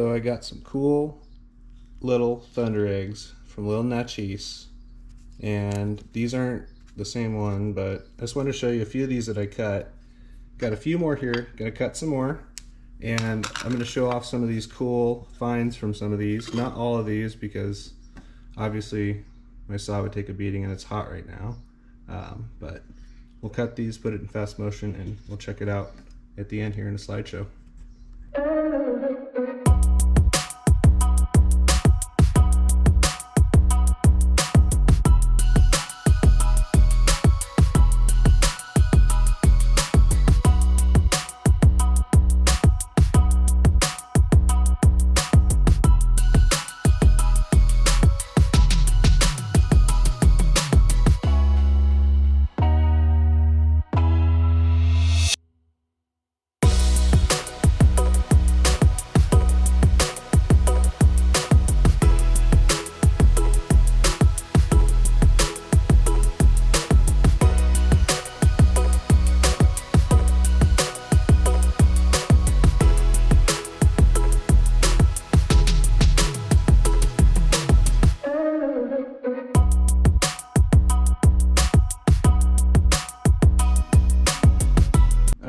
So I got some cool little thunder eggs from Little Naches, and these aren't the same one, but I just wanted to show you a few of these that I cut. Got a few more here, gonna cut some more, and I'm gonna show off some of these cool finds from some of these. Not all of these, because obviously my saw would take a beating and it's hot right now. But we'll cut these, put it in fast motion, and we'll check it out at the end here in the slideshow.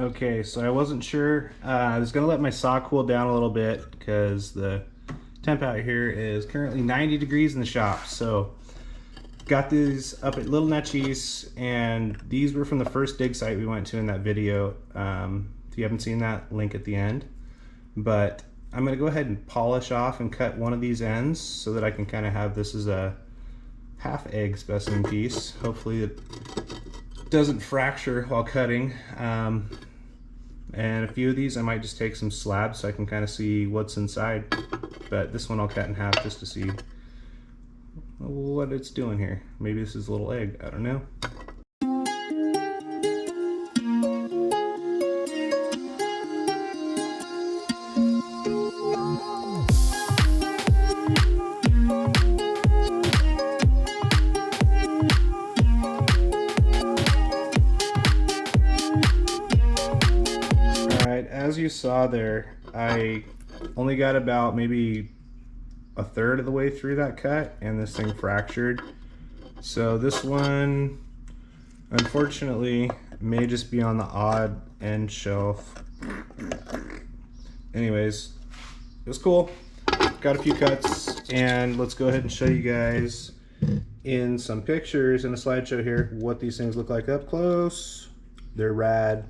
Okay, so I wasn't sure. I was gonna let my saw cool down a little bit because the temp out here is currently 90 degrees in the shop. So got these up at Little Naches, and these were from the first dig site we went to in that video. If you haven't seen that, link at the end. But I'm gonna go ahead and polish off and cut one of these ends so that I can kind of have this as a half egg specimen piece. Hopefully it doesn't fracture while cutting. And a few of these I might just take some slabs so I can kind of see what's inside, but this one I'll cut in half just to see what it's doing here. Maybe this is a little egg, I don't know. As you saw there, I only got about maybe a third of the way through that cut and this thing fractured. So this one, unfortunately, may just be on the odd end shelf. Anyways, it was cool. Got a few cuts, and let's go ahead and show you guys in some pictures in a slideshow here what these things look like up close. They're rad.